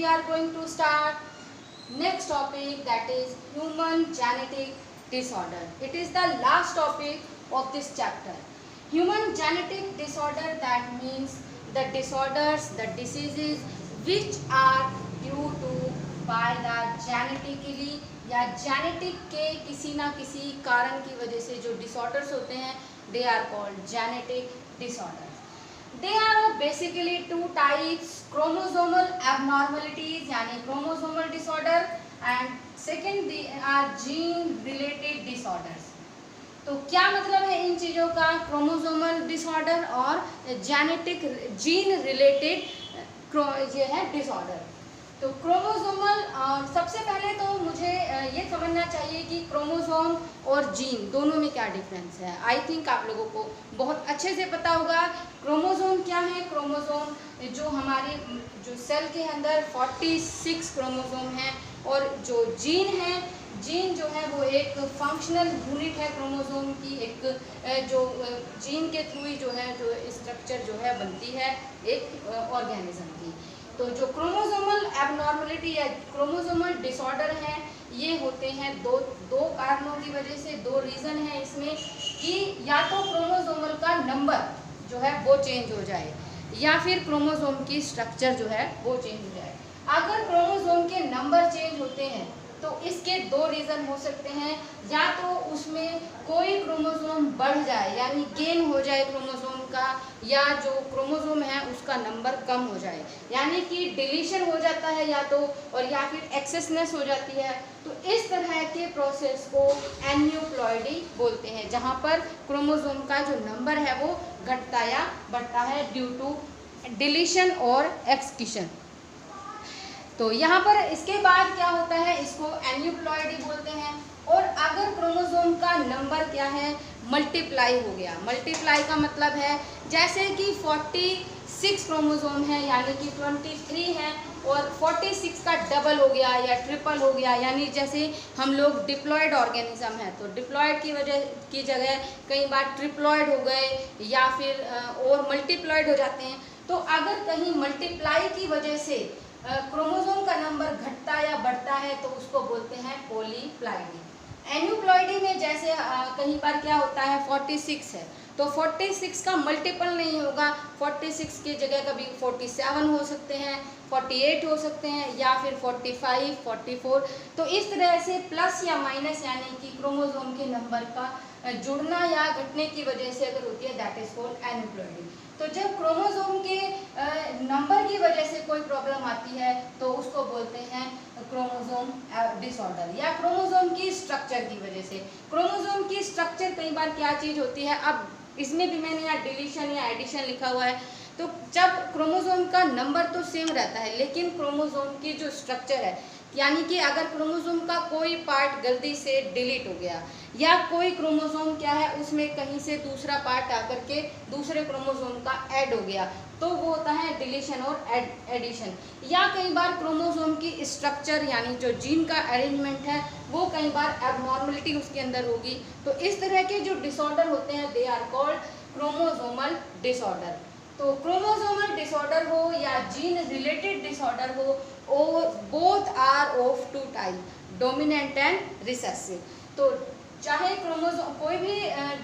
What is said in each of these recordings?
we are going to start next topic, that is human genetic disorder. It is the last topic of this chapter. Human genetic disorder, that means the disorders, the diseases which are due to by the genetically या genetic के किसी ना किसी कारण की वजह से जो डिसऑर्डर्स होते हैं, they are called genetic disorders. They are basically two types, chromosomal abnormalities यानी chromosomal disorder and second they are gene related disorders. तो क्या मतलब है इन चीज़ों का, क्रोमोसोमल डिसऑर्डर और जेनेटिक जीन रिलेटेड ये है डिसऑर्डर. तो क्रोमोसोमल, सबसे पहले तो मुझे ये समझना चाहिए कि क्रोमोसोम और जीन दोनों में क्या डिफरेंस है. आई थिंक आप लोगों को बहुत अच्छे से पता होगा क्रोमोसोम क्या है. क्रोमोसोम जो हमारे जो सेल के अंदर 46 क्रोमोसोम हैं, और जो जीन है, जीन जो है वो एक फंक्शनल यूनिट है क्रोमोसोम की, एक जो जीन के थ्रू ही जो है जो स्ट्रक्चर जो है बनती है एक ऑर्गेनिज्म की. तो जो क्रोमोसोमल एबनॉर्मलिटी या क्रोमोसोमल डिसऑर्डर हैं, ये होते हैं दो कारणों की वजह से. दो रीज़न है इसमें कि या तो क्रोमोसोमल का नंबर जो है वो चेंज हो जाए या फिर क्रोमोसोम की स्ट्रक्चर जो है वो चेंज हो जाए. अगर क्रोमोसोम के नंबर चेंज होते हैं तो इसके दो रीज़न हो सकते हैं. या तो उसमें कोई क्रोमोसोम बढ़ जाए यानी गेन हो जाए क्रोमोसोम का, या जो क्रोमोसोम है उसका नंबर कम हो जाए यानी कि डिलीशन हो जाता है या तो, और या फिर एक्सेसनेस हो जाती है. तो इस तरह के प्रोसेस को एन्यूप्लॉइडी बोलते हैं, जहाँ पर क्रोमोसोम का जो नंबर है वो घटता या बढ़ता है ड्यू टू डिलीशन और एक्सक्रीशन. तो यहाँ पर इसके बाद क्या होता है, इसको एन्यूप्लॉइडी बोलते हैं. और अगर क्रोमोसोम का नंबर क्या है, मल्टीप्लाई हो गया. मल्टीप्लाई का मतलब है जैसे कि 46 क्रोमोसोम है यानी कि 23 है, और 46 का डबल हो गया या ट्रिपल हो गया, यानी जैसे हम लोग डिप्लॉयड ऑर्गेनिज्म है तो डिप्लॉयड की वजह की जगह कई बार ट्रिप्लॉयड हो गए या फिर और मल्टीप्लॉयड हो जाते हैं. तो अगर कहीं मल्टीप्लाई की वजह से क्रोमोसोम का नंबर घटता या बढ़ता है तो उसको बोलते हैं पॉलीप्लॉइडी. एन्यूप्लॉइडी में जैसे कहीं बार क्या होता है 46 है तो 46 का मल्टीपल नहीं होगा, 46 की जगह कभी 47 हो सकते हैं, 48 हो सकते हैं या फिर 45, 44. तो इस तरह से प्लस या माइनस यानी कि क्रोमोसोम के नंबर का जुड़ना या घटने की वजह से अगर होती है, दैट इज कॉल्ड एन्यूप्लॉइडी. तो जब क्रोमोसोम के नंबर की वजह से कोई प्रॉब्लम आती है तो उसको बोलते हैं क्रोमोसोम डिसऑर्डर, या क्रोमोसोम की स्ट्रक्चर की वजह से. क्रोमोसोम की स्ट्रक्चर कई बार क्या चीज़ होती है, अब इसमें भी मैंने यहाँ डिलीशन या एडिशन लिखा हुआ है. तो जब क्रोमोसोम का नंबर तो सेम रहता है लेकिन क्रोमोसोम की जो स्ट्रक्चर है, यानी कि अगर क्रोमोसोम का कोई पार्ट गलती से डिलीट हो गया या कोई क्रोमोसोम क्या है उसमें कहीं से दूसरा पार्ट आकर के दूसरे क्रोमोसोम का ऐड हो गया, तो वो होता है डिलीशन और एडिशन. या कई बार क्रोमोसोम की स्ट्रक्चर यानी जो जीन का अरेंजमेंट है वो कई बार एबनॉर्मलिटी उसके अंदर होगी. तो इस तरह के जो डिसऑर्डर होते हैं they are called chromosomal disorder. तो क्रोमोसोमल डिसऑर्डर हो या जीन रिलेटेड डिसऑर्डर हो, both are of two type, dominant and recessive. तो चाहे क्रोमोसोम कोई भी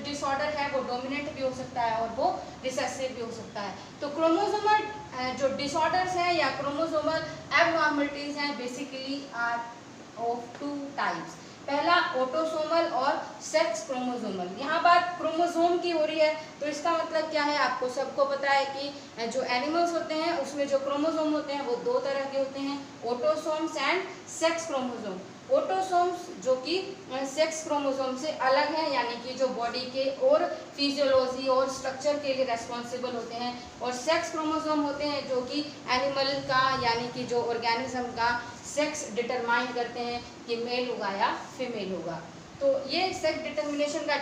डिसऑर्डर है वो डोमिनेंट भी हो सकता है और वो रिसेसिव भी हो सकता है. तो क्रोमोसोमल जो डिसऑर्डर्स हैं या क्रोमोसोमल एबनॉर्मलिटीज हैं basically are of two types. पहला ऑटोसोमल और सेक्स क्रोमोसोमल. यहाँ बात क्रोमोसोम की हो रही है तो इसका मतलब क्या है, आपको सबको पता है कि जो एनिमल्स होते हैं उसमें जो क्रोमोसोम होते हैं वो दो तरह के होते हैं, autosomes and sex chromosome. Autosomes जो कि सेक्स क्रोमोसोम से अलग है यानी कि जो बॉडी के और फिजियोलॉजी और स्ट्रक्चर के लिए रेस्पॉन्सिबल होते हैं, और सेक्स क्रोमोसोम होते हैं जो कि एनिमल का यानी कि जो ऑर्गेनिज्म का सेक्स डिटरमाइन करते हैं कि मेल होगा या फीमेल होगा. तो ये सेक्स डिटर्मिनेशन का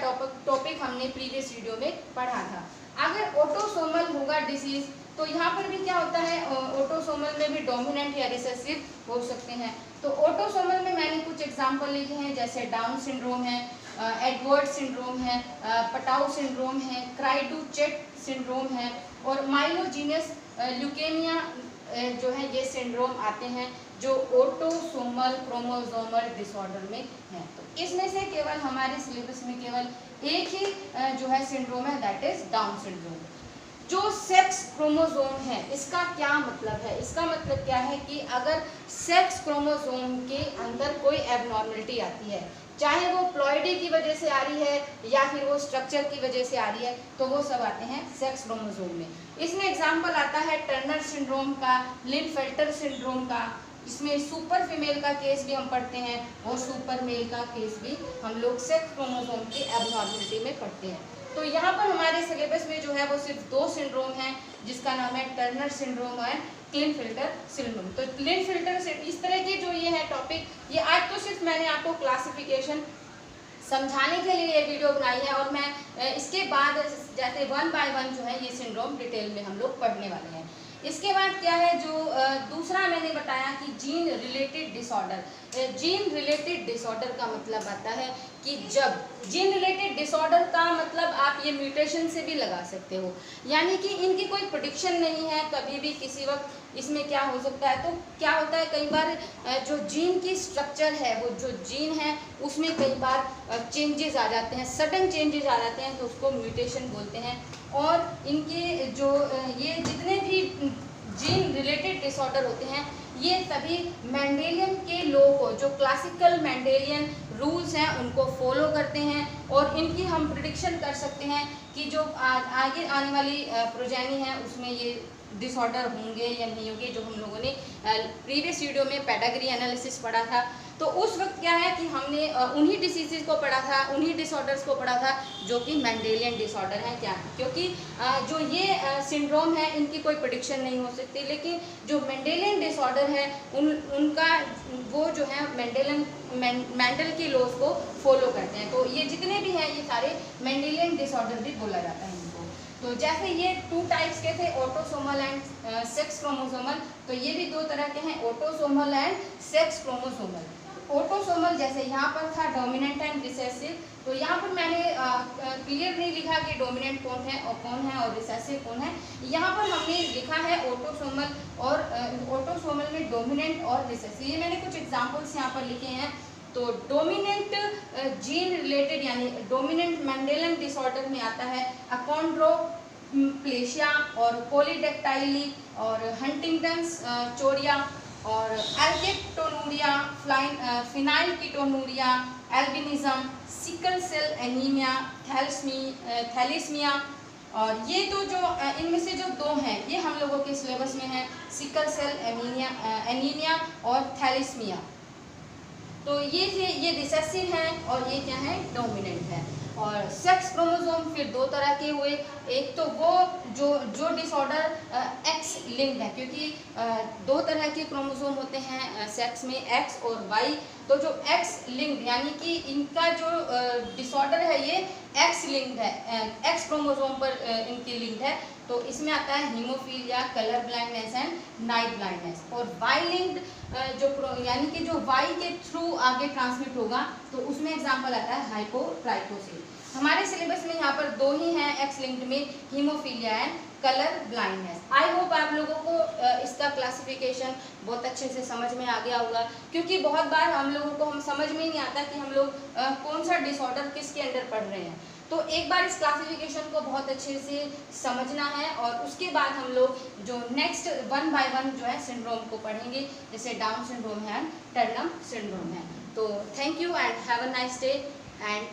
टॉपिक हमने प्रीवियस वीडियो में पढ़ा था. अगर ऑटोसोमल होगा डिसीज तो यहाँ पर भी क्या होता है, ऑटोसोमल में भी डोमिनेंट या रिसेसिव हो सकते हैं. तो ऑटोसोमल में मैंने कुछ एग्जांपल लिखे हैं जैसे डाउन सिंड्रोम है, एडवर्ड सिंड्रोम है, पटाउ सिंड्रोम है, क्राइडू चेट सिंड्रोम है, और माइलोजीनियस ल्यूकेमिया जो है ये सिंड्रोम आते हैं जो ऑटोसोमल क्रोमोसोमल डिसऑर्डर में हैं। तो इसमें से केवल हमारे सिलेबस में केवल एक ही जो है सिंड्रोम है, दैट इज डाउन सिंड्रोम। जो सेक्स क्रोमोसोम है इसका क्या मतलब है? इसका मतलब क्या है कि अगर सेक्स क्रोमोसोम के अंदर कोई एबनॉर्मलिटी आती है, चाहे वो प्लॉइडी की वजह से आ रही है या फिर वो स्ट्रक्चर की वजह से आ रही है, तो वो सब आते हैं सेक्स क्रोमोसोम में। इसमें एग्जांपल आता है टर्नर सिंड्रोम का, लिनफेल्टर सिंड्रोम का। इसमें सुपर फीमेल का केस भी हम पढ़ते हैं और सुपर मेल का केस भी हम लोग सेक्स क्रोमोसोम की एबनॉर्मलिटी में पढ़ते हैं। तो यहाँ पर हमारे सिलेबस में जो है वो सिर्फ 2 सिंड्रोम हैं, जिसका नाम है टर्नर सिंड्रोम और क्लिनफिल्टर सिंड्रोम। तो क्लिनफिल्टर से इस तरह के जो ये है टॉपिक, ये आज तो सिर्फ मैंने आपको क्लासिफिकेशन समझाने के लिए ये वीडियो बनाई है, और मैं इसके बाद जैसे 1 बाय 1 जो है ये सिंड्रोम डिटेल में हम लोग पढ़ने वाले हैं। इसके बाद क्या है, जो दूसरा मैंने बताया कि gene related disorder. Gene related disorder का मतलब आता है कि जब जीन रिलेटेड डिसऑर्डर का मतलब आप ये म्यूटेशन से भी लगा सकते हो, यानी कि इनकी कोई प्रेडिक्शन नहीं है, कभी भी किसी वक्त इसमें क्या हो सकता है। तो क्या होता है, कई बार जो जीन की स्ट्रक्चर है, वो जो जीन है उसमें कई बार चेंजेस आ जाते हैं, सडन चेंजेस आ जाते हैं, तो उसको म्यूटेशन बोलते हैं। और इनके जो ये जितने भी जीन रिलेटेड डिसऑर्डर होते हैं, ये सभी मेंडेलियन के लॉ को, जो क्लासिकल मेंडेलियन रूल्स हैं उनको फॉलो करते हैं, और इनकी हम प्रिडिक्शन कर सकते हैं कि जो आगे आने वाली प्रोजेनी है उसमें ये डिसऑर्डर होंगे या नहीं होंगे। जो हम लोगों ने प्रीवियस वीडियो में पेडाग्री एनालिसिस पढ़ा था, तो उस वक्त क्या है कि हमने उन्हीं डिसीजेज को पढ़ा था, उन्हीं डिसऑर्डर्स को पढ़ा था जो कि मेंडेलियन डिसऑर्डर हैं। क्या, क्योंकि जो ये सिंड्रोम है इनकी कोई प्रेडिक्शन नहीं हो सकती, लेकिन जो मेंडेलियन डिसऑर्डर है उनका वो जो है मेंडल की लॉज को फॉलो करते हैं। तो ये जितने भी हैं ये सारे मेंडेलियन डिसऑर्डर भी बोला जाता है इनको। तो जैसे ये 2 टाइप्स के थे, ऑटोसोमल एंड सेक्स क्रोमोसोमल, तो ये भी 2 तरह के हैं, autosomal and sex chromosomal. Autosomal जैसे यहाँ पर था डोमिनेंट एंड रिसेसिव, तो यहाँ पर मैंने क्लियर नहीं लिखा कि डोमिनेंट कौन है और रिसेसिव कौन है। यहाँ पर हमने लिखा है ऑटोसोमल, और ऑटोसोमल में डोमिनेंट और रिसेसिव। ये मैंने कुछ एग्जांपल्स यहाँ पर लिखे हैं। तो डोमिनेंट जीन रिलेटेड यानी डोमिनेंट मेंडेलियन डिसऑर्डर में आता है अकॉन्ड्रोप्लेशिया और पॉलीडेक्टाइली और हंटिंगटन्स चोरिया और alkaptonuria, phenylketonuria, albinism, sickle cell anaemia, thalassaemia. और ये तो जो इनमें से जो 2 हैं ये हम लोगों के सिलेबस में है, सिकल सेल एनीमिया और थैलेसीमिया। तो ये थे, ये रिसेसिव हैं और ये क्या है, डोमिनेंट है। और सेक्स क्रोमोसोम फिर 2 तरह के हुए, एक तो वो जो डिसऑर्डर एक्स लिंक्ड है, क्योंकि 2 तरह के क्रोमोसोम होते हैं सेक्स में, एक्स और वाई। तो जो एक्स लिंक्ड यानी कि इनका जो डिसऑर्डर है ये एक्स लिंक्ड है, एक्स क्रोमोसोम पर इनकी लिंक्ड है, तो इसमें आता है haemophilia, colour blindness and night blindness. और वाई लिंक्ड यानी कि जो वाई के थ्रू आगे ट्रांसमिट होगा, तो उसमें एग्जांपल आता है हाइपोट्राइकोसिस। हमारे सिलेबस में यहाँ पर 2 ही हैं एक्स लिंक्ड में, haemophilia and colour blindness. I hope आप लोगों को इसका क्लासिफिकेशन बहुत अच्छे से समझ में आ गया होगा, क्योंकि बहुत बार हम लोगों को समझ में ही नहीं आता कि हम लोग कौन सा डिसऑर्डर किसके अंडर पढ़ रहे हैं। तो एक बार इस क्लासिफिकेशन को बहुत अच्छे से समझना है, और उसके बाद हम लोग जो नेक्स्ट 1 बाय 1 जो है सिंड्रोम को पढ़ेंगे, जैसे डाउन सिंड्रोम है, टर्नर सिंड्रोम है। तो thank you and have a nice day and